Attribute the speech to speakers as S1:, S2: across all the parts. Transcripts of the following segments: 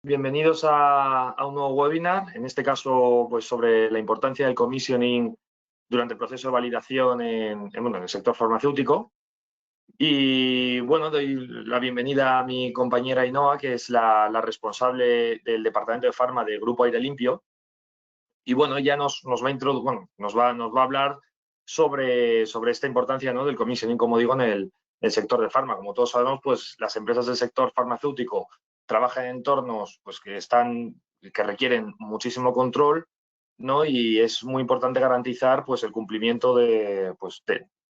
S1: Bienvenidos a un nuevo webinar, en este caso pues sobre la importancia del commissioning durante el proceso de validación en el sector farmacéutico. Y bueno, doy la bienvenida a mi compañera Ainhoa, que es la responsable del departamento de Farma del Grupo Aire Limpio. Y bueno, ella nos va a hablar sobre esta importancia, ¿no?, del commissioning, como digo, en el sector de farma. Como todos sabemos, pues las empresas del sector farmacéutico trabajan en entornos pues, que requieren muchísimo control, ¿no? Y es muy importante garantizar pues, el cumplimiento de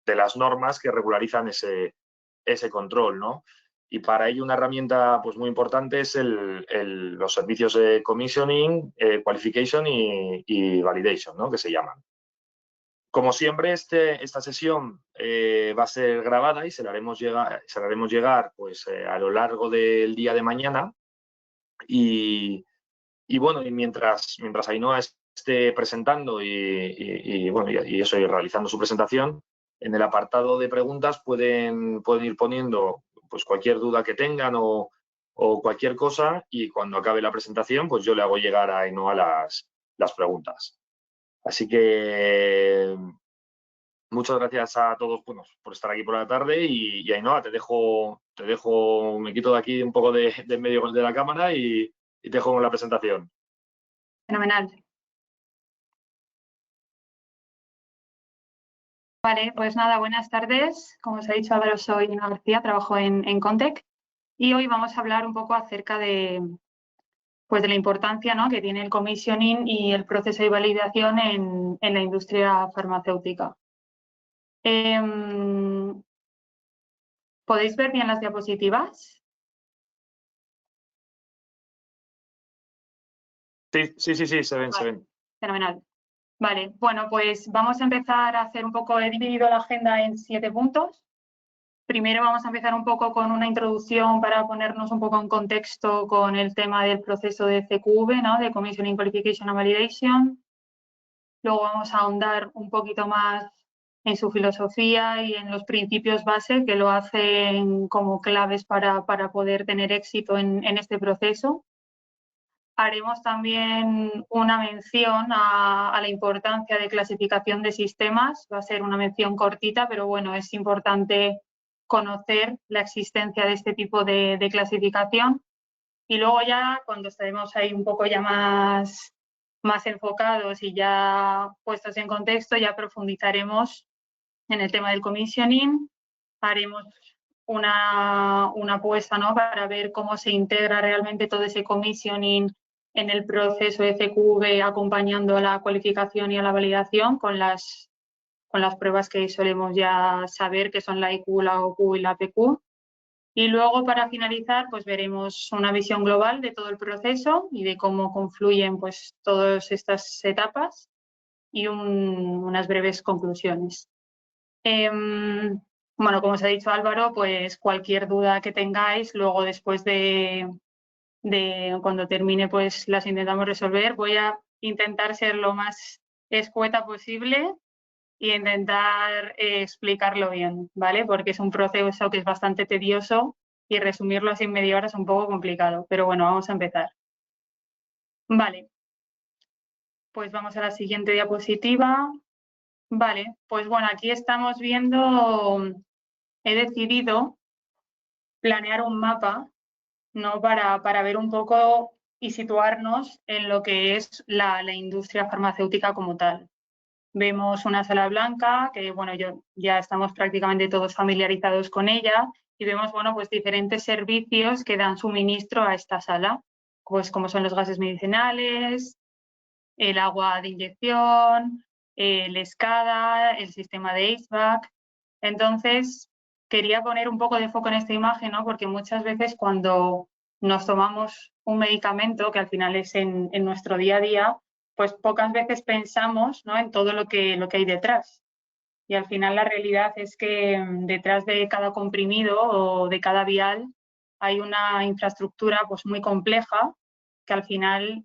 S1: las normas que regularizan ese control, ¿no? Y para ello una herramienta pues, muy importante es los servicios de commissioning, qualification y validation, ¿no?, que se llaman. Como siempre, esta sesión va a ser grabada y se la haremos llegar pues, a lo largo del día de mañana. Y bueno, y mientras Ainhoa esté presentando y realizando su presentación, en el apartado de preguntas pueden ir poniendo pues, cualquier duda que tengan o cualquier cosa, y cuando acabe la presentación, pues yo le hago llegar a Ainhoa las preguntas. Así que muchas gracias a todos por estar aquí por la tarde y Ainhoa, te dejo, me quito de aquí un poco de en medio de la cámara y te dejo con la presentación.
S2: Fenomenal. Vale, pues nada, buenas tardes. Como os ha dicho Álvaro, soy Ainhoa García, trabajo en Contec y hoy vamos a hablar un poco acerca de la importancia, ¿no?, que tiene el commissioning y el proceso de validación en la industria farmacéutica. ¿Podéis ver bien las diapositivas?
S1: Sí, se ven,
S2: vale.
S1: se ven.
S2: Fenomenal. Vale, bueno, pues vamos a empezar a hacer un poco, he dividido la agenda en 7 puntos. Primero vamos a empezar un poco con una introducción para ponernos un poco en contexto con el tema del proceso de CQV, ¿no?, de Commissioning, Qualification and Validation. Luego vamos a ahondar un poquito más en su filosofía y en los principios base que lo hacen como claves para poder tener éxito en este proceso. Haremos también una mención a la importancia de clasificación de sistemas. Va a ser una mención cortita, pero bueno, es importante conocer la existencia de este tipo de clasificación. Y luego ya, cuando estaremos ahí un poco ya más enfocados y ya puestos en contexto, ya profundizaremos en el tema del commissioning. Haremos una apuesta, ¿no?, para ver cómo se integra realmente todo ese commissioning en el proceso de CQV, acompañando a la cualificación y a la validación con las pruebas que solemos ya saber, que son la IQ, la OQ y la PQ. Y luego, para finalizar, pues veremos una visión global de todo el proceso y de cómo confluyen pues todas estas etapas y unas breves conclusiones. Bueno, como os ha dicho Álvaro, pues cualquier duda que tengáis, luego después de cuando termine, pues las intentamos resolver. Voy a intentar ser lo más escueta posible e intentar explicarlo bien, ¿vale? Porque es un proceso que es bastante tedioso y resumirlo así en media hora es un poco complicado. Pero bueno, vamos a empezar. Vale. Pues vamos a la siguiente diapositiva. Vale, pues bueno, aquí estamos viendo, he decidido planear un mapa, ¿no?, para ver un poco y situarnos en lo que es la industria farmacéutica como tal. Vemos una sala blanca que, bueno, ya estamos prácticamente todos familiarizados con ella, y vemos, bueno, pues diferentes servicios que dan suministro a esta sala, pues como son los gases medicinales, el agua de inyección, el SCADA, el sistema de HVAC. Entonces, quería poner un poco de foco en esta imagen, ¿no?, porque muchas veces cuando nos tomamos un medicamento, que al final es en nuestro día a día, pues pocas veces pensamos, ¿no?, en todo lo que hay detrás. Y al final la realidad es que detrás de cada comprimido o de cada vial hay una infraestructura pues muy compleja que al final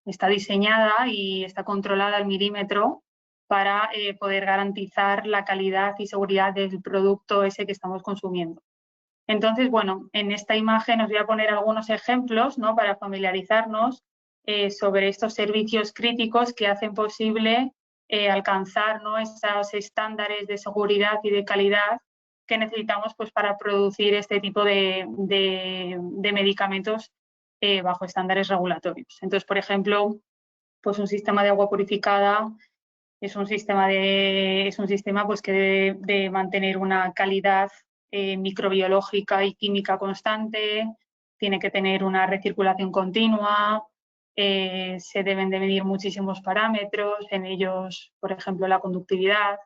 S2: está diseñada y está controlada al milímetro para poder garantizar la calidad y seguridad del producto ese que estamos consumiendo. Entonces, bueno, en esta imagen os voy a poner algunos ejemplos, ¿no?, para familiarizarnos sobre estos servicios críticos que hacen posible alcanzar, ¿no?, esos estándares de seguridad y de calidad que necesitamos, pues, para producir este tipo de medicamentos bajo estándares regulatorios. Entonces, por ejemplo, pues un sistema de agua purificada es un sistema pues, que debe de mantener una calidad microbiológica y química constante, tiene que tener una recirculación continua, se deben de medir muchísimos parámetros, en ellos, por ejemplo, la conductividad.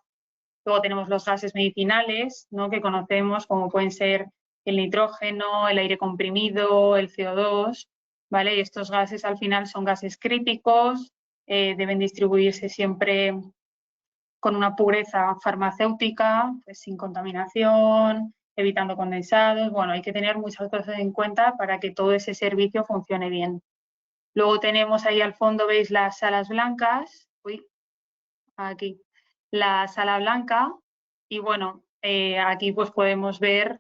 S2: Luego tenemos los gases medicinales, ¿no?, que conocemos, como pueden ser el nitrógeno, el aire comprimido, el CO2, ¿vale? Y estos gases al final son gases críticos, deben distribuirse siempre con una pureza farmacéutica, pues sin contaminación, evitando condensados. Bueno, hay que tener muchas cosas en cuenta para que todo ese servicio funcione bien. Luego tenemos ahí al fondo, veis las salas blancas. Uy, aquí. La sala blanca. Y bueno, aquí pues podemos ver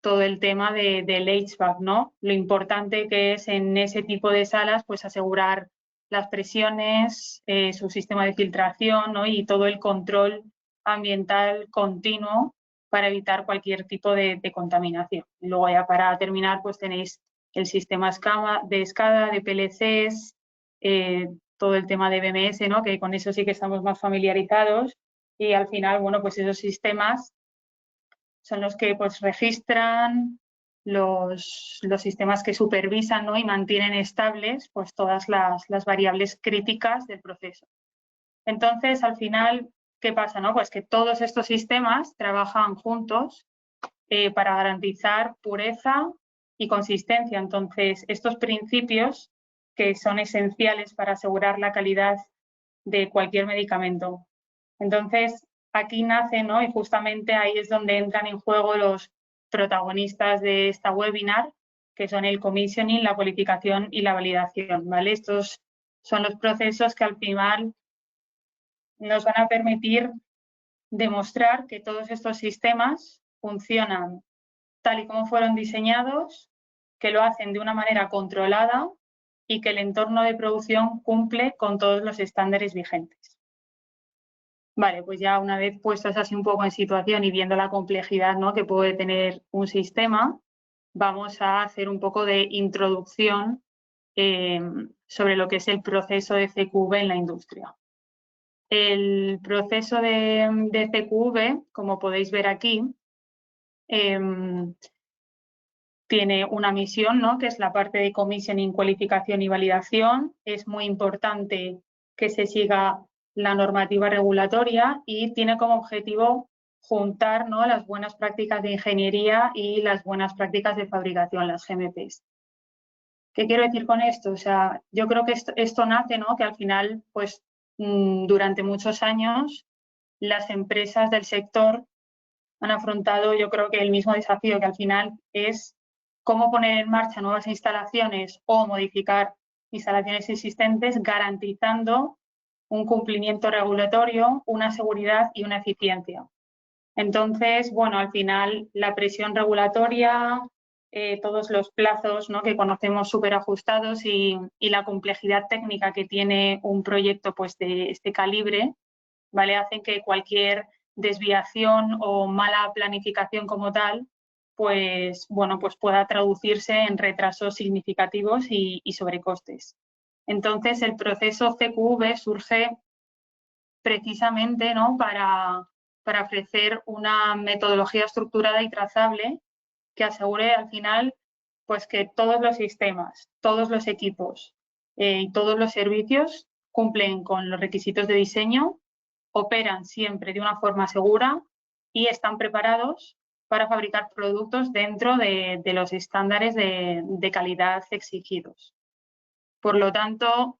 S2: todo el tema del HVAC, ¿no? Lo importante que es en ese tipo de salas, pues asegurar las presiones, su sistema de filtración, ¿no?, y todo el control ambiental continuo para evitar cualquier tipo de contaminación. Y luego ya para terminar, pues tenéis el sistema de SCADA, de PLCs, todo el tema de BMS, ¿no?, que con eso sí que estamos más familiarizados. Y al final, bueno, pues esos sistemas son los que pues registran los sistemas que supervisan, ¿no?, y mantienen estables pues todas las variables críticas del proceso. Entonces, al final, ¿qué pasa, no? Pues que todos estos sistemas trabajan juntos para garantizar pureza y consistencia. Entonces, estos principios que son esenciales para asegurar la calidad de cualquier medicamento. Entonces, aquí nace, ¿no?, y justamente ahí es donde entran en juego los protagonistas de esta webinar, que son el commissioning, la cualificación y la validación, ¿vale? Estos son los procesos que al final nos van a permitir demostrar que todos estos sistemas funcionan tal y como fueron diseñados, que lo hacen de una manera controlada y que el entorno de producción cumple con todos los estándares vigentes. Vale, pues ya una vez puestos así un poco en situación y viendo la complejidad, ¿no?, que puede tener un sistema, vamos a hacer un poco de introducción sobre lo que es el proceso de CQV en la industria. El proceso de CQV, como podéis ver aquí, tiene una misión, ¿no?, que es la parte de commissioning, cualificación y validación. Es muy importante que se siga la normativa regulatoria y tiene como objetivo juntar, ¿no?, las buenas prácticas de ingeniería y las buenas prácticas de fabricación, las GMPs. ¿Qué quiero decir con esto? O sea, yo creo que esto nace, ¿no?, que al final, pues durante muchos años, las empresas del sector han afrontado, yo creo que el mismo desafío, que al final es cómo poner en marcha nuevas instalaciones o modificar instalaciones existentes, garantizando un cumplimiento regulatorio, una seguridad y una eficiencia. Entonces, bueno, al final la presión regulatoria, todos los plazos, ¿no?, que conocemos súper ajustados y la complejidad técnica que tiene un proyecto pues de este calibre, ¿vale?, hacen que cualquier desviación o mala planificación como tal, pues bueno, pues pueda traducirse en retrasos significativos y sobrecostes. Entonces, el proceso CQV surge precisamente, ¿no?, para ofrecer una metodología estructurada y trazable que asegure al final pues que todos los sistemas, todos los equipos y todos los servicios cumplen con los requisitos de diseño, operan siempre de una forma segura y están preparados para fabricar productos dentro de los estándares de calidad exigidos. Por lo tanto,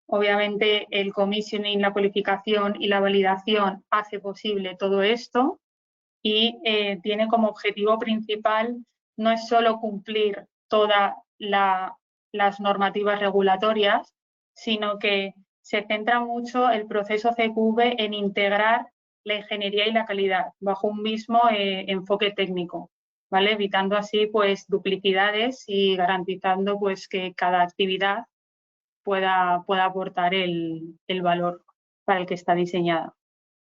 S2: obviamente el commissioning, la cualificación y la validación hace posible todo esto y tiene como objetivo principal no es solo cumplir todas las normativas regulatorias, sino que se centra mucho el proceso CQV en integrar la ingeniería y la calidad bajo un mismo enfoque técnico. ¿vale? Evitando así pues duplicidades y garantizando pues que cada actividad pueda aportar el valor para el que está diseñada.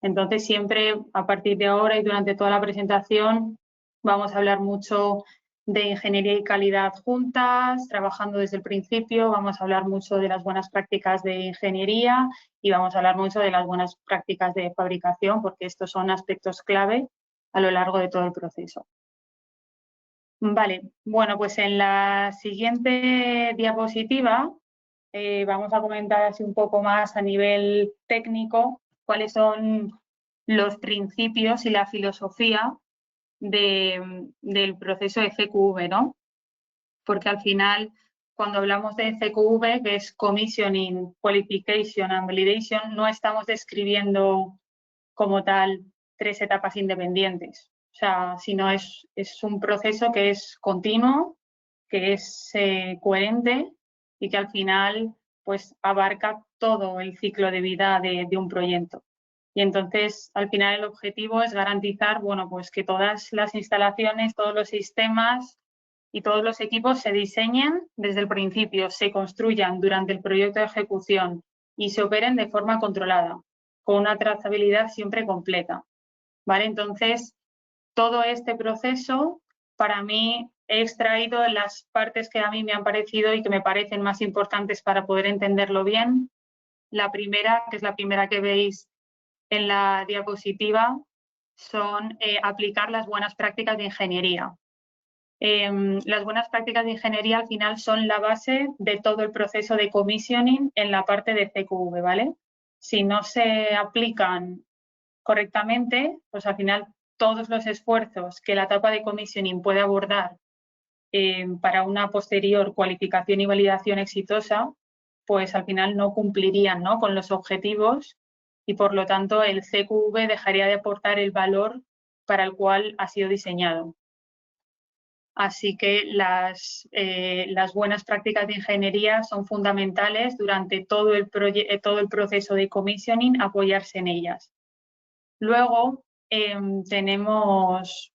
S2: Entonces siempre a partir de ahora y durante toda la presentación vamos a hablar mucho de ingeniería y calidad juntas, trabajando desde el principio, vamos a hablar mucho de las buenas prácticas de ingeniería y vamos a hablar mucho de las buenas prácticas de fabricación, porque estos son aspectos clave a lo largo de todo el proceso. Vale, bueno, pues en la siguiente diapositiva vamos a comentar así un poco más a nivel técnico cuáles son los principios y la filosofía del proceso de CQV, ¿no? Porque al final, cuando hablamos de CQV, que es Commissioning, Qualification and Validation, no estamos describiendo como tal 3 etapas independientes. O sea, sino es un proceso que es continuo, que es coherente y que al final pues abarca todo el ciclo de vida de un proyecto. Y entonces, al final, el objetivo es garantizar, bueno, pues que todas las instalaciones, todos los sistemas y todos los equipos se diseñen desde el principio, se construyan durante el proyecto de ejecución y se operen de forma controlada, con una trazabilidad siempre completa, ¿vale? Entonces, todo este proceso, para mí, he extraído las partes que a mí me han parecido y que me parecen más importantes para poder entenderlo bien. La primera, que es la primera que veis en la diapositiva, son aplicar las buenas prácticas de ingeniería. Las buenas prácticas de ingeniería al final son la base de todo el proceso de commissioning en la parte de CQV, ¿vale? Si no se aplican correctamente, pues al final todos los esfuerzos que la etapa de commissioning puede abordar para una posterior cualificación y validación exitosa, pues al final no cumplirían, ¿no?, con los objetivos y por lo tanto el CQV dejaría de aportar el valor para el cual ha sido diseñado. Así que las buenas prácticas de ingeniería son fundamentales durante todo el proceso de commissioning, apoyarse en ellas. Luego tenemos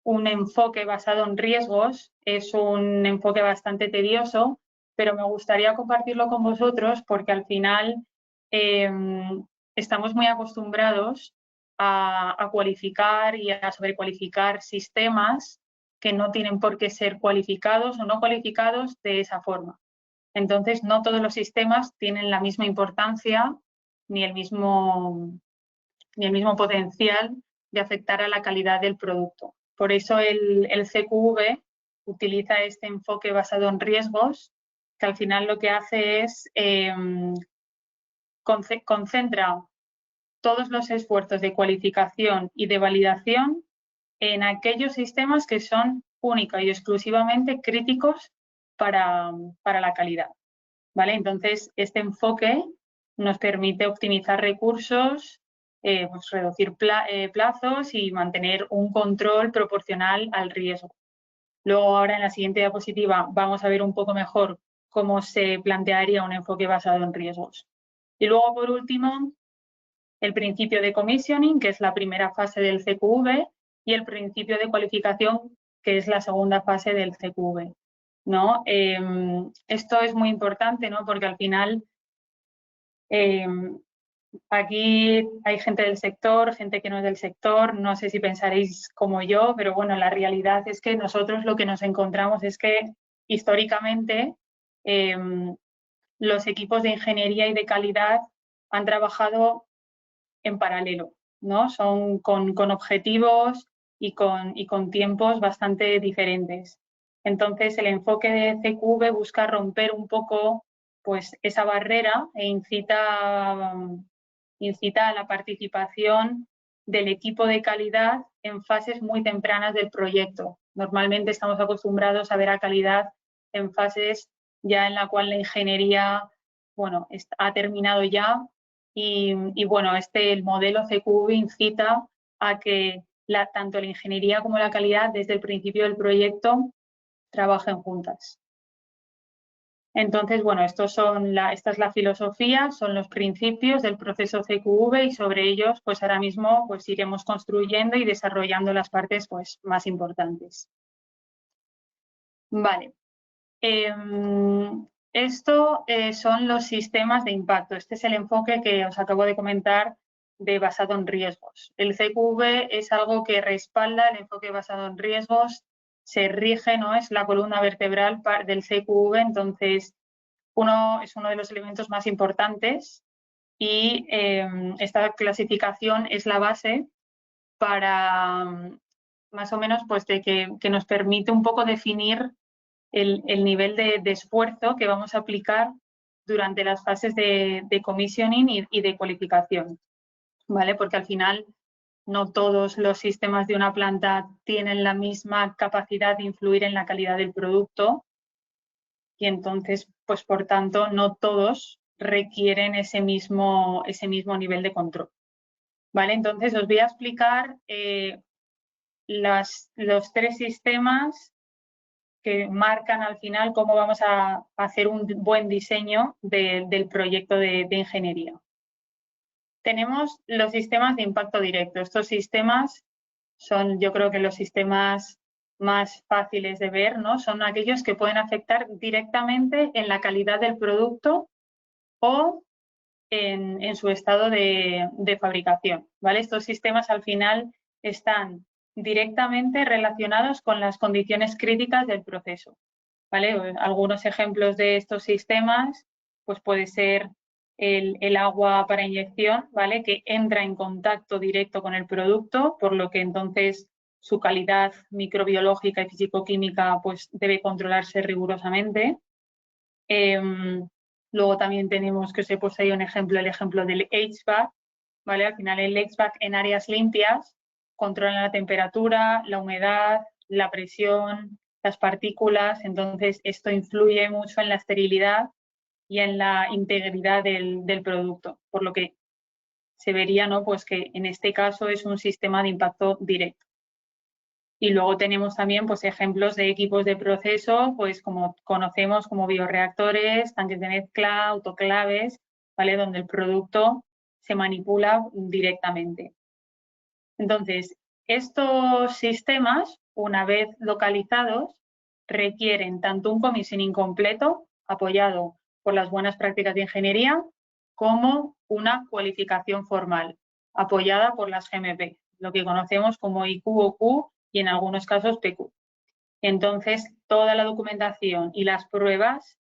S2: un enfoque basado en riesgos, es un enfoque bastante tedioso, pero me gustaría compartirlo con vosotros porque al final estamos muy acostumbrados a cualificar y a sobrecualificar sistemas que no tienen por qué ser cualificados o no cualificados de esa forma. Entonces, no todos los sistemas tienen la misma importancia ni el mismo potencial de afectar a la calidad del producto. Por eso el CQV utiliza este enfoque basado en riesgos, que al final lo que hace es concentra todos los esfuerzos de cualificación y de validación en aquellos sistemas que son única y exclusivamente críticos para la calidad, ¿vale? Entonces, este enfoque nos permite optimizar recursos, pues reducir plazos y mantener un control proporcional al riesgo. Luego, ahora en la siguiente diapositiva, vamos a ver un poco mejor cómo se plantearía un enfoque basado en riesgos. Y luego, por último, el principio de commissioning, que es la primera fase del CQV, y el principio de cualificación, que es la segunda fase del CQV, ¿no? Esto es muy importante, ¿no?, porque al final aquí hay gente del sector, gente que no es del sector, no sé si pensaréis como yo, pero bueno, la realidad es que nosotros lo que nos encontramos es que históricamente los equipos de ingeniería y de calidad han trabajado en paralelo, ¿no? Son con objetivos y con tiempos bastante diferentes. Entonces, el enfoque de CQV busca romper un poco pues, esa barrera e incita a la participación del equipo de calidad en fases muy tempranas del proyecto. Normalmente estamos acostumbrados a ver a calidad en fases ya en la cual la ingeniería, bueno, ha terminado ya y bueno, el modelo CQV incita a que tanto la ingeniería como la calidad desde el principio del proyecto trabajen juntas. Entonces, bueno, esta es la filosofía, son los principios del proceso CQV y sobre ellos, pues ahora mismo pues iremos construyendo y desarrollando las partes pues más importantes. Vale. Esto son los sistemas de impacto. Este es el enfoque que os acabo de comentar de basado en riesgos. El CQV es algo que respalda el enfoque basado en riesgos, se rige, ¿no? Es la columna vertebral del CQV, entonces es uno de los elementos más importantes y esta clasificación es la base para más o menos pues de que nos permite un poco definir el nivel de esfuerzo que vamos a aplicar durante las fases de commissioning y de cualificación, ¿vale? Porque al final no todos los sistemas de una planta tienen la misma capacidad de influir en la calidad del producto y entonces, pues por tanto, no todos requieren ese mismo nivel de control, ¿vale? Entonces os voy a explicar los tres sistemas que marcan al final cómo vamos a hacer un buen diseño del proyecto de ingeniería. Tenemos los sistemas de impacto directo. Estos sistemas son, yo creo que los sistemas más fáciles de ver, ¿no? Son aquellos que pueden afectar directamente en la calidad del producto o en su estado de fabricación, ¿vale? Estos sistemas al final están directamente relacionados con las condiciones críticas del proceso, ¿vale? Algunos ejemplos de estos sistemas pues puede ser el agua para inyección, ¿vale? Que entra en contacto directo con el producto, por lo que entonces su calidad microbiológica y fisicoquímica pues debe controlarse rigurosamente. Luego también tenemos que os he puesto ahí el ejemplo del HVAC, ¿vale? Al final el HVAC en áreas limpias controla la temperatura, la humedad, la presión, las partículas, entonces esto influye mucho en la esterilidad y en la integridad del producto, por lo que se vería, ¿no? Pues que en este caso es un sistema de impacto directo. Y luego tenemos también pues, ejemplos de equipos de proceso, pues como conocemos como bioreactores, tanques de mezcla, autoclaves, ¿vale? Donde el producto se manipula directamente. Entonces, estos sistemas, una vez localizados, requieren tanto un commissioning completo, apoyado por las buenas prácticas de ingeniería, como una cualificación formal, apoyada por las GMP, lo que conocemos como IQ o Q y en algunos casos PQ. Entonces, toda la documentación y las pruebas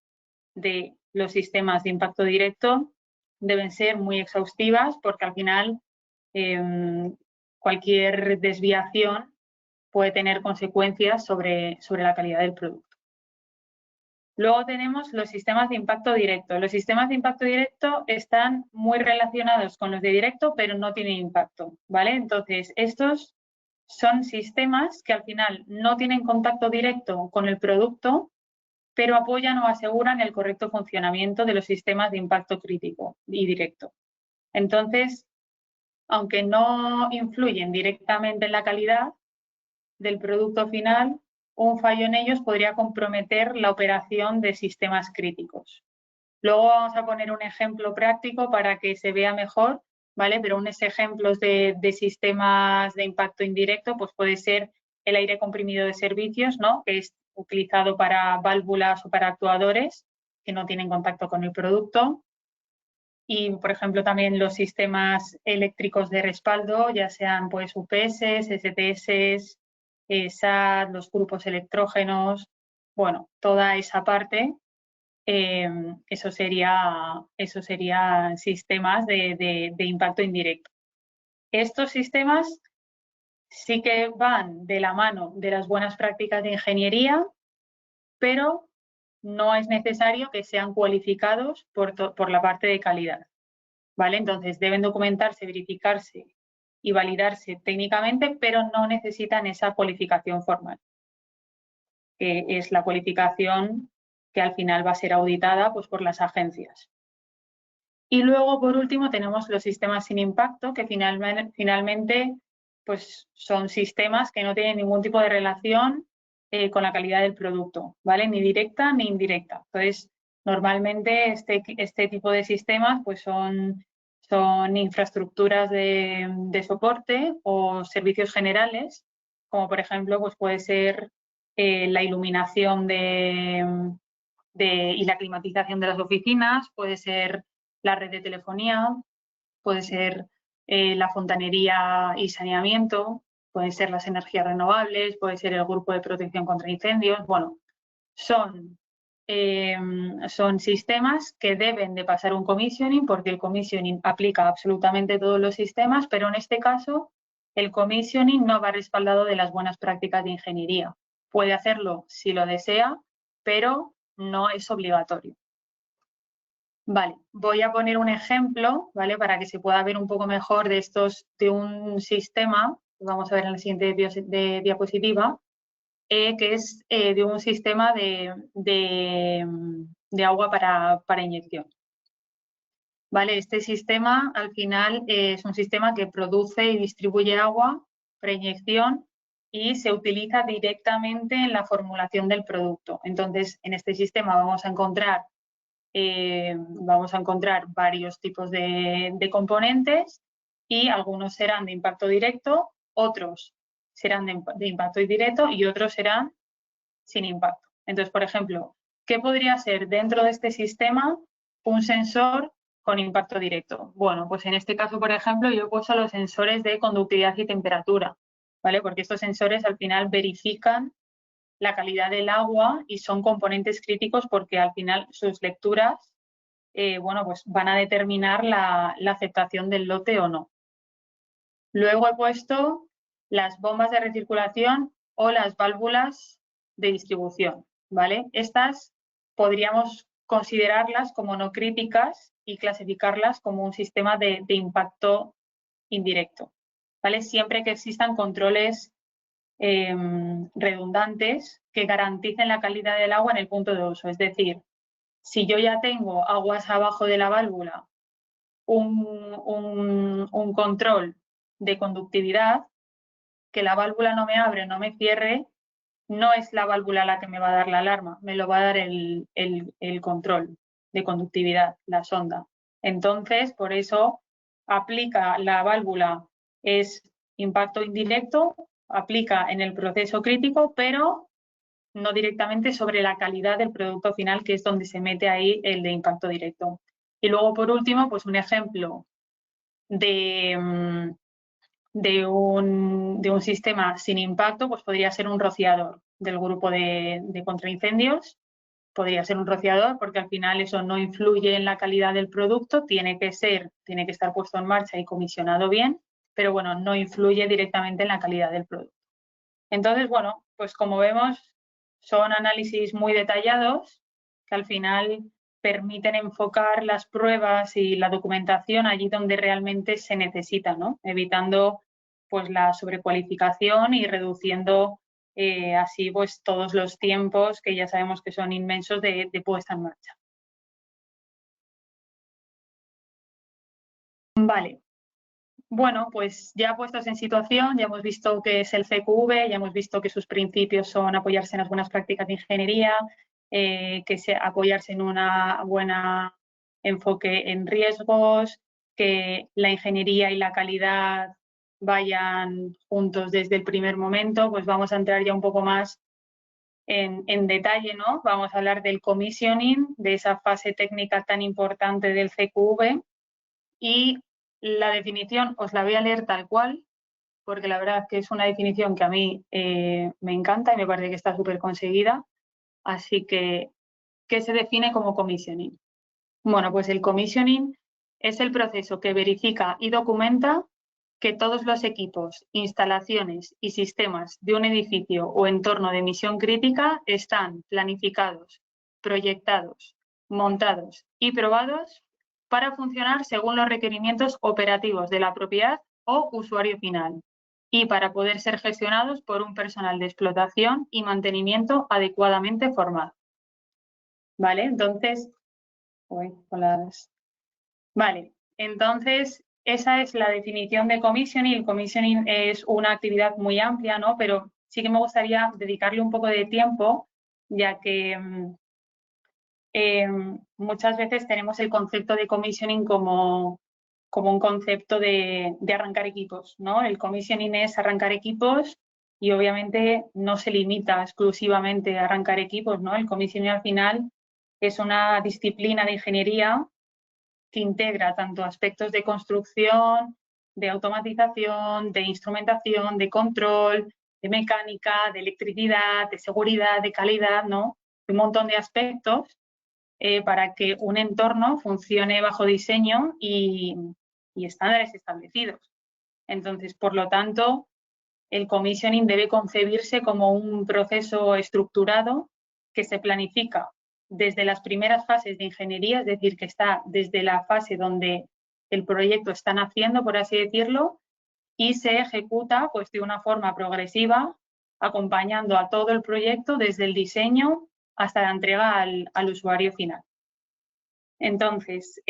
S2: de los sistemas de impacto directo deben ser muy exhaustivas porque al final cualquier desviación puede tener consecuencias sobre la calidad del producto. Luego tenemos los sistemas de impacto directo. Los sistemas de impacto directo están muy relacionados con los de directo, pero no tienen impacto, ¿vale? Entonces, estos son sistemas que al final no tienen contacto directo con el producto, pero apoyan o aseguran el correcto funcionamiento de los sistemas de impacto crítico y directo. Entonces, aunque no influyen directamente en la calidad del producto final, un fallo en ellos podría comprometer la operación de sistemas críticos. Luego vamos a poner un ejemplo práctico para que se vea mejor, ¿vale? Pero unos ejemplos de sistemas de impacto indirecto pues puede ser el aire comprimido de servicios, ¿no? Que es utilizado para válvulas o para actuadores que no tienen contacto con el producto. Y, por ejemplo, también los sistemas eléctricos de respaldo, ya sean pues UPS, STS, SAT, los grupos electrógenos, bueno, toda esa parte, eso sería sistemas de impacto indirecto. Estos sistemas sí que van de la mano de las buenas prácticas de ingeniería, pero no es necesario que sean cualificados por la parte de calidad, ¿vale? Entonces deben documentarse, verificarse y validarse técnicamente, pero no necesitan esa cualificación formal, que es la cualificación que al final va a ser auditada pues, por las agencias. Y luego, por último, tenemos los sistemas sin impacto, que finalmente pues, son sistemas que no tienen ningún tipo de relación con la calidad del producto, ¿vale? Ni directa ni indirecta. Entonces, normalmente este tipo de sistemas pues, son infraestructuras de soporte o servicios generales, como por ejemplo pues, puede ser la iluminación y la climatización de las oficinas, puede ser la red de telefonía, puede ser la fontanería y saneamiento, pueden ser las energías renovables, puede ser el grupo de protección contra incendios. Bueno, son sistemas que deben de pasar un commissioning, porque el commissioning aplica absolutamente todos los sistemas, pero en este caso el commissioning no va respaldado de las buenas prácticas de ingeniería. Puede hacerlo si lo desea, pero no es obligatorio. Vale, voy a poner un ejemplo, ¿vale? Para que se pueda ver un poco mejor de un sistema, vamos a ver en la siguiente diapositiva, que es de un sistema de agua para inyección. ¿Vale? Este sistema al final es un sistema que produce y distribuye agua para inyección y se utiliza directamente en la formulación del producto. Entonces, en este sistema vamos a encontrar varios tipos de componentes y algunos serán de impacto directo, otros serán de impacto indirecto y otros serán sin impacto. Entonces, por ejemplo, ¿qué podría ser dentro de este sistema un sensor con impacto directo? Bueno, pues en este caso, por ejemplo, yo he puesto los sensores de conductividad y temperatura, ¿vale? Porque estos sensores al final verifican la calidad del agua y son componentes críticos porque al final sus lecturas bueno, pues van a determinar la aceptación del lote o no. Luego he puesto las bombas de recirculación o las válvulas de distribución, ¿vale? Estas podríamos considerarlas como no críticas y clasificarlas como un sistema de impacto indirecto, ¿vale? Siempre que existan controles redundantes que garanticen la calidad del agua en el punto de uso. Es decir, si yo ya tengo aguas abajo de la válvula, un control de conductividad, que la válvula no me abre, no me cierre, no es la válvula la que me va a dar la alarma, me lo va a dar el control de conductividad, la sonda. Entonces, por eso aplica la válvula, es impacto indirecto, aplica en el proceso crítico, pero no directamente sobre la calidad del producto final, que es donde se mete ahí el de impacto directo. Y luego, por último, pues un ejemplo de un sistema sin impacto, pues podría ser un rociador del grupo de contraincendios. Podría ser un rociador porque al final eso no influye en la calidad del producto, tiene que estar puesto en marcha y comisionado bien, pero bueno, no influye directamente en la calidad del producto. Entonces, bueno, pues como vemos, son análisis muy detallados que al final permiten enfocar las pruebas y la documentación allí donde realmente se necesita, ¿no? Evitando pues la sobrecualificación y reduciendo así pues todos los tiempos que ya sabemos que son inmensos de puesta en marcha. Vale. Bueno, pues ya puestos en situación, ya hemos visto qué es el CQV, ya hemos visto que sus principios son apoyarse en las buenas prácticas de ingeniería, apoyarse en una buena enfoque en riesgos, que la ingeniería y la calidad vayan juntos desde el primer momento. Pues vamos a entrar ya un poco más en detalle, ¿no? Vamos a hablar del commissioning, de esa fase técnica tan importante del CQV y la definición os la voy a leer tal cual, porque la verdad es que es una definición que a mí me encanta y me parece que está súper conseguida. Así que, ¿qué se define como commissioning? Bueno, pues el commissioning es el proceso que verifica y documenta que todos los equipos, instalaciones y sistemas de un edificio o entorno de misión crítica están planificados, proyectados, montados y probados para funcionar según los requerimientos operativos de la propiedad o usuario final y para poder ser gestionados por un personal de explotación y mantenimiento adecuadamente formado. ¿Vale? Entonces, esa es la definición de commissioning. El commissioning es una actividad muy amplia, ¿no? Pero sí que me gustaría dedicarle un poco de tiempo, ya que muchas veces tenemos el concepto de commissioning como un concepto de arrancar equipos, ¿no? El commissioning es arrancar equipos y obviamente no se limita exclusivamente a arrancar equipos, ¿no? El commissioning al final es una disciplina de ingeniería que integra tanto aspectos de construcción, de automatización, de instrumentación, de control, de mecánica, de electricidad, de seguridad, de calidad, ¿no? Un montón de aspectos para que un entorno funcione bajo diseño y estándares establecidos. Entonces, por lo tanto, el commissioning debe concebirse como un proceso estructurado que se planifica desde las primeras fases de ingeniería, es decir, que está desde la fase donde el proyecto está naciendo, por así decirlo, y se ejecuta pues, de una forma progresiva, acompañando a todo el proyecto desde el diseño hasta la entrega al usuario final. Entonces,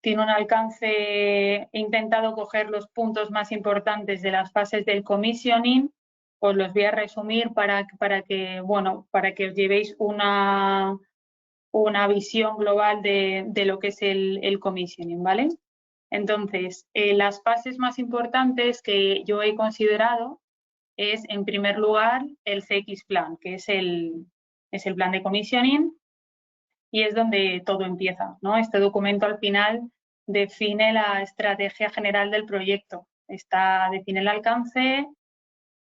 S2: tiene un alcance, he intentado coger los puntos más importantes de las fases del commissioning, os los voy a resumir para que os llevéis una visión global de lo que es el commissioning, ¿vale? Entonces, las fases más importantes que yo he considerado es, en primer lugar, el CX Plan, que es el plan de commissioning, y es donde todo empieza, ¿no? Este documento al final define la estrategia general del proyecto. Define el alcance,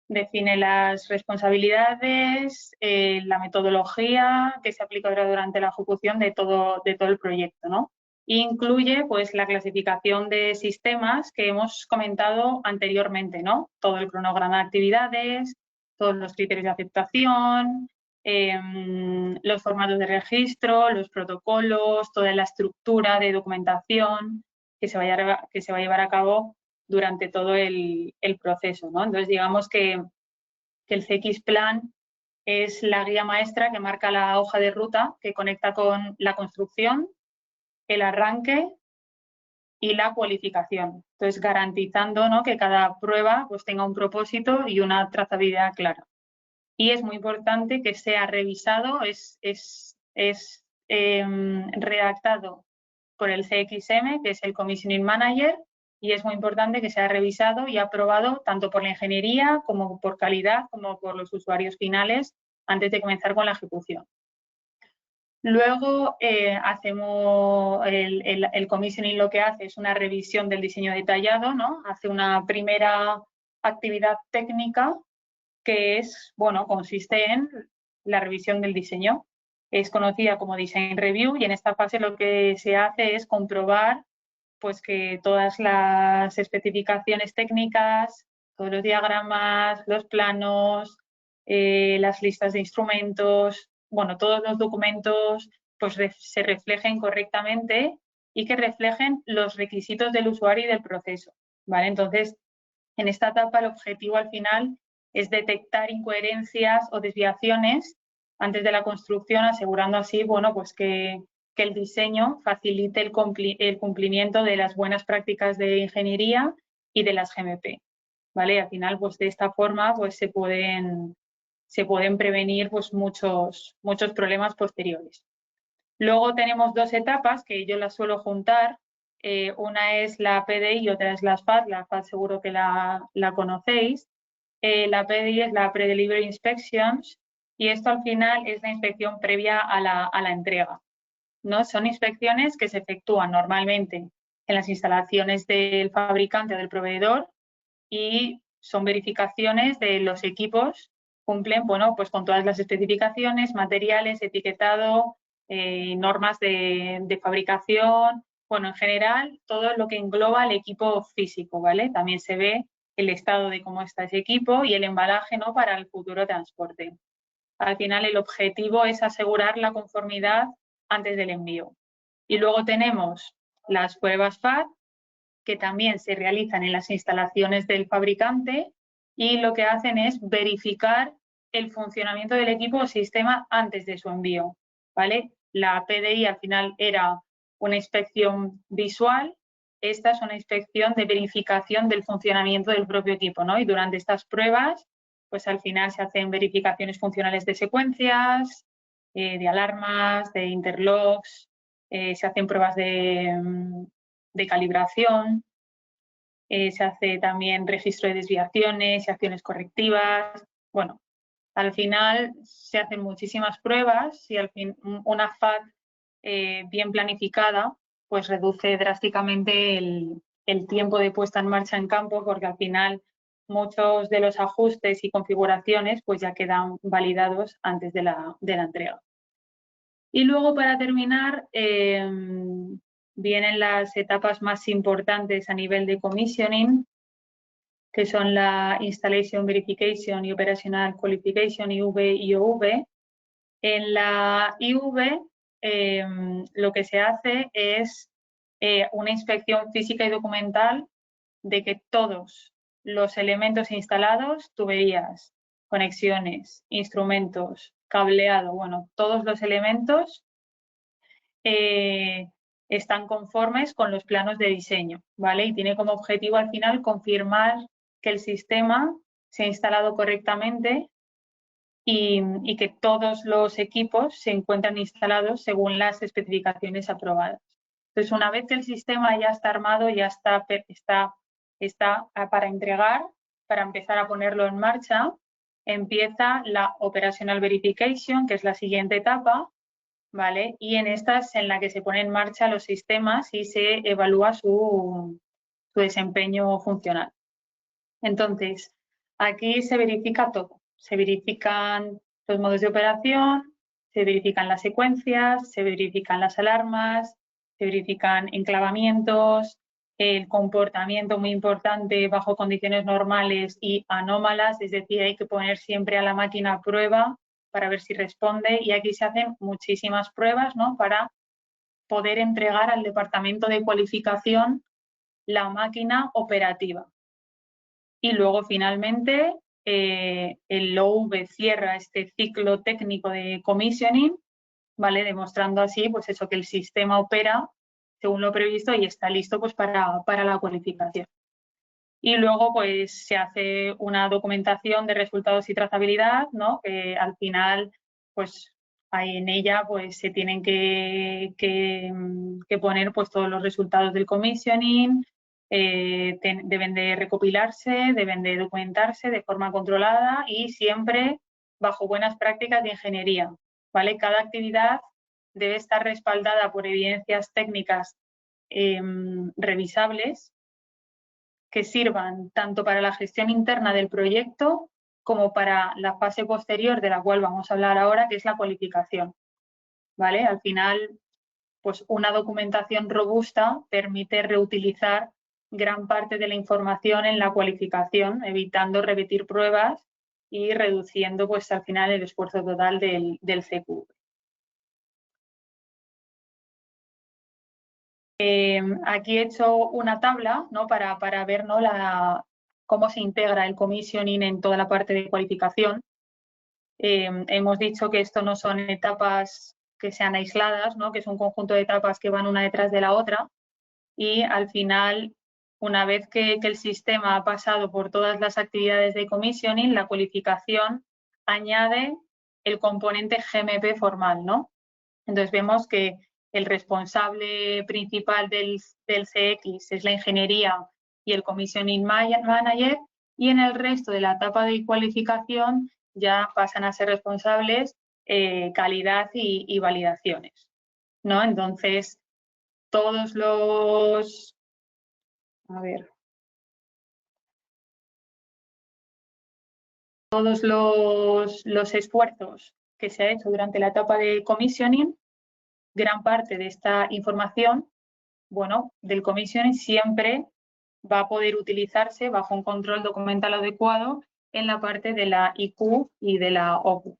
S2: define las responsabilidades, la metodología que se aplicará durante la ejecución de todo el proyecto, ¿no? Incluye pues la clasificación de sistemas que hemos comentado anteriormente, ¿no? Todo el cronograma de actividades, todos los criterios de aceptación, los formatos de registro, los protocolos, toda la estructura de documentación que se va a llevar a cabo durante todo el proceso, ¿no? Entonces, digamos que el CX Plan es la guía maestra que marca la hoja de ruta que conecta con la construcción, el arranque y la cualificación. Entonces, garantizando, ¿no?, que cada prueba pues, tenga un propósito y una trazabilidad clara. Y es muy importante que sea revisado, redactado por el CXM, que es el Commissioning Manager, y es muy importante que sea revisado y aprobado tanto por la ingeniería como por calidad, como por los usuarios finales, antes de comenzar con la ejecución. Luego hacemos el commissioning, lo que hace es una revisión del diseño detallado, ¿no? Hace una primera actividad técnica que es, consiste en la revisión del diseño. Es conocida como Design Review y en esta fase lo que se hace es comprobar pues, que todas las especificaciones técnicas, todos los diagramas, los planos, las listas de instrumentos, todos los documentos pues, se reflejen correctamente y que reflejen los requisitos del usuario y del proceso, ¿vale? Entonces, en esta etapa el objetivo al final es detectar incoherencias o desviaciones antes de la construcción, asegurando así, pues que el diseño facilite el cumplimiento de las buenas prácticas de ingeniería y de las GMP, ¿vale? Al final, pues de esta forma, pues se pueden prevenir pues muchos problemas posteriores. Luego tenemos dos etapas que yo las suelo juntar. Una es la PDI y otra es la FAD. La FAD seguro que la conocéis. La PDI es la Pre-Delivery Inspections y esto al final es la inspección previa a la entrega, ¿no? Son inspecciones que se efectúan normalmente en las instalaciones del fabricante o del proveedor y son verificaciones de los equipos, cumplen pues con todas las especificaciones, materiales, etiquetado, normas de fabricación, en general todo lo que engloba el equipo físico, ¿vale? También se ve el estado de cómo está ese equipo y el embalaje, ¿no?, para el futuro transporte. Al final el objetivo es asegurar la conformidad antes del envío. Y luego tenemos las pruebas FAT, que también se realizan en las instalaciones del fabricante y lo que hacen es verificar el funcionamiento del equipo o sistema antes de su envío, ¿vale? La PDI al final era una inspección visual, esta es una inspección de verificación del funcionamiento del propio equipo, ¿no? Y durante estas pruebas, pues al final se hacen verificaciones funcionales de secuencias, de alarmas, de interlocks, se hacen pruebas de calibración. se hace también registro de desviaciones y acciones correctivas. Bueno, al final se hacen muchísimas pruebas y al fin una FAT bien planificada pues reduce drásticamente el tiempo de puesta en marcha en campo, porque al final muchos de los ajustes y configuraciones pues ya quedan validados antes de la entrega. Y luego, para terminar, vienen las etapas más importantes a nivel de commissioning, que son la Installation Verification y Operational Qualification, IV y OV. En la IV lo que se hace es una inspección física y documental de que todos los elementos instalados, tuberías, conexiones, instrumentos, cableado, bueno, todos los elementos están conformes con los planos de diseño, ¿vale? Y tiene como objetivo al final confirmar que el sistema se ha instalado correctamente y que todos los equipos se encuentran instalados según las especificaciones aprobadas. Entonces, una vez que el sistema ya está armado, ya está para entregar, para empezar a ponerlo en marcha, empieza la Operational Verification, que es la siguiente etapa, ¿vale? Y en esta es en la que se pone en marcha los sistemas y se evalúa su desempeño funcional. Entonces, aquí se verifica todo. Se verifican los modos de operación, se verifican las secuencias, se verifican las alarmas, se verifican enclavamientos, el comportamiento muy importante bajo condiciones normales y anómalas, es decir, hay que poner siempre a la máquina a prueba para ver si responde, y aquí se hacen muchísimas pruebas, ¿no?, para poder entregar al departamento de cualificación la máquina operativa. Y luego, finalmente, el OV cierra este ciclo técnico de commissioning, ¿vale?, demostrando así pues eso, que el sistema opera según lo previsto y está listo pues para la cualificación. Y luego pues se hace una documentación de resultados y trazabilidad, ¿no?, que al final pues ahí en ella pues se tienen que poner pues todos los resultados del commissioning, deben de recopilarse, deben de documentarse de forma controlada y siempre bajo buenas prácticas de ingeniería, ¿vale? Cada actividad debe estar respaldada por evidencias técnicas revisables que sirvan tanto para la gestión interna del proyecto como para la fase posterior, de la cual vamos a hablar ahora, que es la cualificación, ¿vale? Al final, pues una documentación robusta permite reutilizar gran parte de la información en la cualificación, evitando repetir pruebas y reduciendo pues al final el esfuerzo total del CQV. Aquí he hecho una tabla, ¿no?, para ver, ¿no?, cómo se integra el commissioning en toda la parte de cualificación. Hemos dicho que esto no son etapas que sean aisladas, ¿no?, que es un conjunto de etapas que van una detrás de la otra, y al final, una vez que el sistema ha pasado por todas las actividades de commissioning, la cualificación añade el componente GMP formal, ¿no? Entonces vemos que el responsable principal del CX es la ingeniería y el commissioning manager, y en el resto de la etapa de cualificación ya pasan a ser responsables calidad y validaciones, ¿no? Entonces, todos los... Todos los esfuerzos que se ha hecho durante la etapa de commissioning, gran parte de esta información, bueno, del commissioning siempre va a poder utilizarse bajo un control documental adecuado en la parte de la IQ y de la OQ.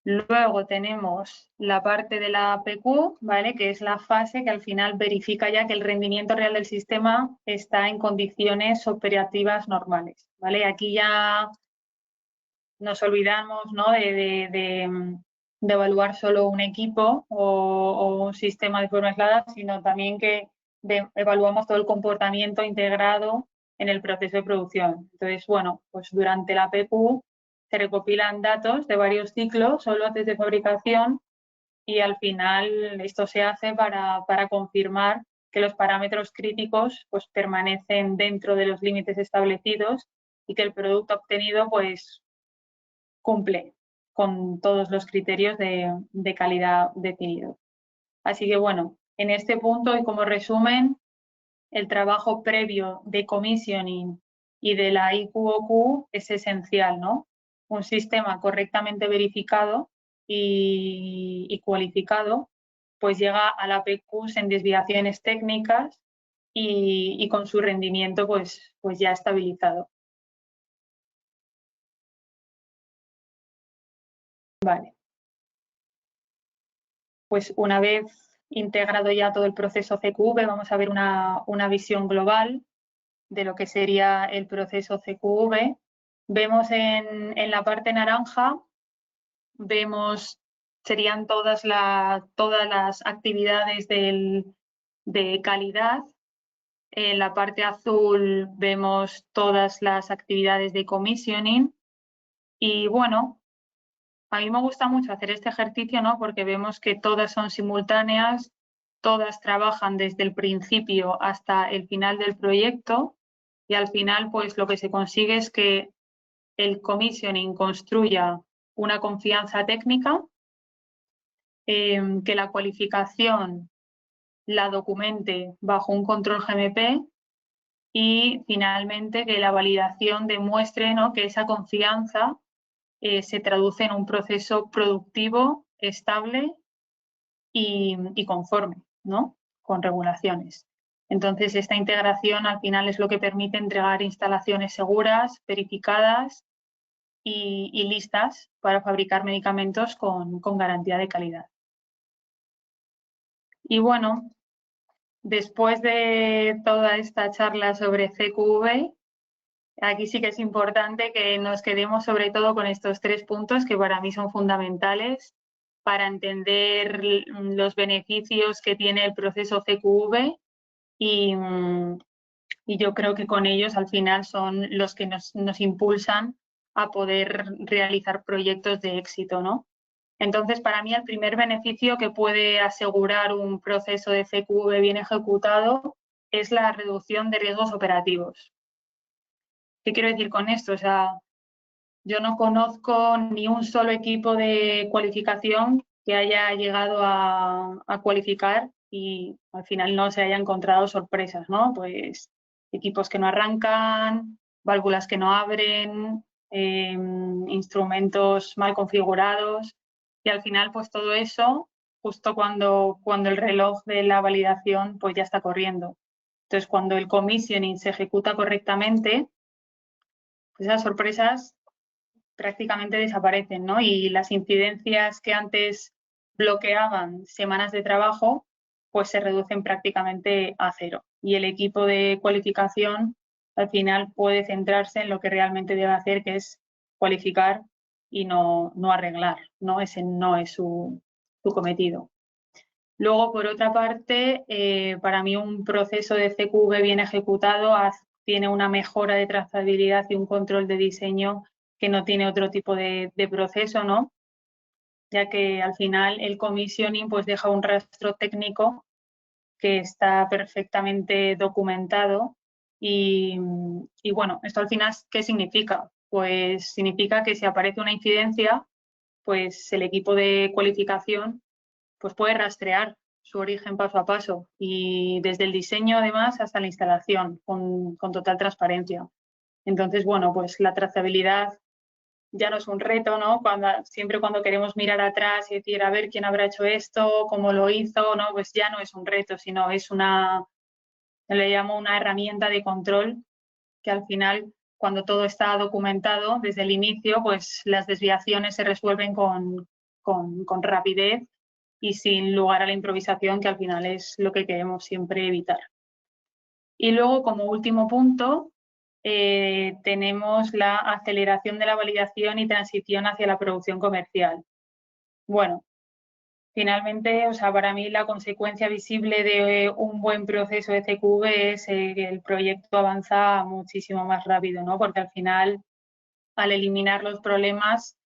S2: Luego tenemos la parte de la PQ, ¿vale?, que es la fase que al final verifica ya que el rendimiento real del sistema está en condiciones operativas normales, ¿vale? Aquí ya nos olvidamos, ¿no?, de evaluar solo un equipo o un sistema de forma aislada, sino también que evaluamos todo el comportamiento integrado en el proceso de producción. Entonces, bueno, pues durante la PQ se recopilan datos de varios ciclos o lotes de fabricación y al final esto se hace para confirmar que los parámetros críticos pues permanecen dentro de los límites establecidos y que el producto obtenido pues cumple con todos los criterios de calidad definidos. Así que bueno, en este punto y como resumen, el trabajo previo de commissioning y de la IQOQ es esencial, ¿no? Un sistema correctamente verificado y cualificado, pues llega a la PQ en desviaciones técnicas y con su rendimiento pues ya estabilizado. Vale. Pues una vez integrado ya todo el proceso CQV, vamos a ver una visión global de lo que sería el proceso CQV. Vemos en la parte naranja, serían todas las actividades de calidad. En la parte azul vemos todas las actividades de commissioning. Y bueno, a mí me gusta mucho hacer este ejercicio, ¿no? Porque vemos que todas son simultáneas, todas trabajan desde el principio hasta el final del proyecto y al final pues lo que se consigue es que el commissioning construya una confianza técnica, que la cualificación la documente bajo un control GMP y finalmente que la validación demuestre, ¿no?, que esa confianza se traduce en un proceso productivo, estable y conforme, ¿no?, con regulaciones. Entonces, esta integración al final es lo que permite entregar instalaciones seguras, verificadas y listas para fabricar medicamentos con garantía de calidad. Y bueno, después de toda esta charla sobre CQV, aquí sí que es importante que nos quedemos sobre todo con estos 3 puntos que para mí son fundamentales para entender los beneficios que tiene el proceso CQV y yo creo que con ellos al final son los que nos impulsan a poder realizar proyectos de éxito, ¿no? Entonces, para mí el primer beneficio que puede asegurar un proceso de CQV bien ejecutado es la reducción de riesgos operativos. ¿Qué quiero decir con esto? O sea, yo no conozco ni un solo equipo de cualificación que haya llegado a cualificar y al final no se haya encontrado sorpresas, ¿no? Pues equipos que no arrancan, válvulas que no abren, instrumentos mal configurados y al final pues todo eso justo cuando el reloj de la validación pues ya está corriendo. Entonces cuando el commissioning se ejecuta correctamente, pues esas sorpresas prácticamente desaparecen, ¿no? Y las incidencias que antes bloqueaban semanas de trabajo, pues se reducen prácticamente a cero. Y el equipo de cualificación al final puede centrarse en lo que realmente debe hacer, que es cualificar y no arreglar, ¿no? Ese no es su cometido. Luego, por otra parte, para mí un proceso de CQV bien ejecutado tiene una mejora de trazabilidad y un control de diseño que no tiene otro tipo de proceso, ¿no? Ya que al final el commissioning pues deja un rastro técnico que está perfectamente documentado y bueno, esto al final ¿qué significa? Pues significa que si aparece una incidencia, pues el equipo de cualificación pues puede rastrear su origen paso a paso y desde el diseño además hasta la instalación con total transparencia. Entonces, bueno, pues la trazabilidad ya no es un reto, ¿no? Siempre cuando queremos mirar atrás y decir, a ver, quién habrá hecho esto, cómo lo hizo, ¿no? Pues ya no es un reto, sino es le llamo una herramienta de control que al final, cuando todo está documentado desde el inicio, pues las desviaciones se resuelven con rapidez y sin lugar a la improvisación, que al final es lo que queremos siempre evitar. Y luego, como último punto, tenemos la aceleración de la validación y transición hacia la producción comercial. Bueno, finalmente, o sea, para mí la consecuencia visible de un buen proceso de CQV es que el proyecto avanza muchísimo más rápido, ¿no? Porque al final, al eliminar los problemas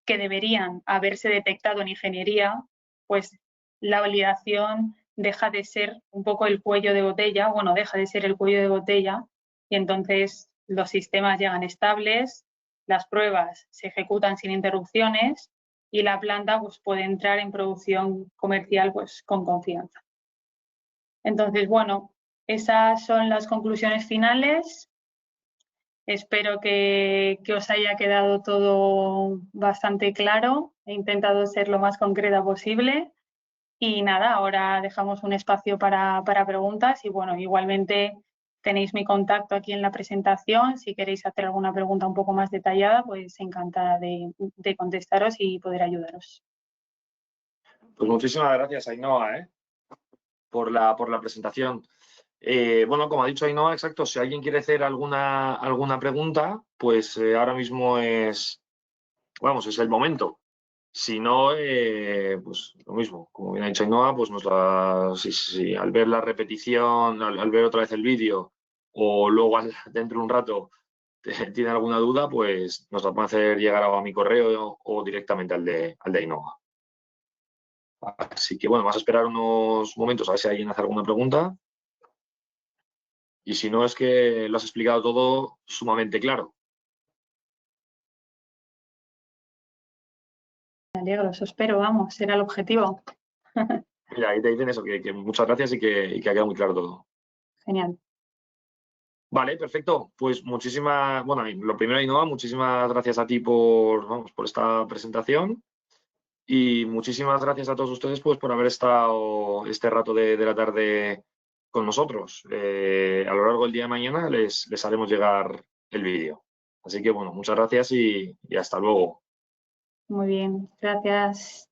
S2: que deberían haberse detectado en ingeniería, pues la validación deja de ser un poco el cuello de botella, bueno, deja de ser el cuello de botella y entonces los sistemas llegan estables, las pruebas se ejecutan sin interrupciones y la planta pues, puede entrar en producción comercial pues, con confianza. Entonces, bueno, esas son las conclusiones finales. Espero que os haya quedado todo bastante claro. He intentado ser lo más concreta posible. Y nada, ahora dejamos un espacio para preguntas y bueno, igualmente tenéis mi contacto aquí en la presentación. Si queréis hacer alguna pregunta un poco más detallada, pues encantada de contestaros y poder ayudaros.
S1: Pues muchísimas gracias, Ainhoa, por la presentación. Bueno, como ha dicho Ainhoa, exacto, si alguien quiere hacer alguna pregunta, pues ahora mismo es el momento. Si no, pues lo mismo, como bien ha dicho Ainhoa, pues si al ver la repetición, al ver otra vez el vídeo o luego dentro de un rato tiene alguna duda, pues nos la pueden hacer llegar a mi correo o directamente al de Ainhoa. Así que bueno, vamos a esperar unos momentos a ver si alguien hace alguna pregunta. Y si no, es que lo has explicado todo sumamente claro.
S2: Me alegro, eso espero, vamos, será el objetivo.
S1: Mira, ahí te dicen eso, que muchas gracias y que ha quedado muy claro todo.
S2: Genial.
S1: Vale, perfecto. Pues bueno, lo primero, Ainhoa, muchísimas gracias a ti por esta presentación y muchísimas gracias a todos ustedes pues por haber estado este rato de la tarde con nosotros. A lo largo del día de mañana les haremos llegar el vídeo. Así que bueno, muchas gracias y hasta luego.
S2: Muy bien, gracias.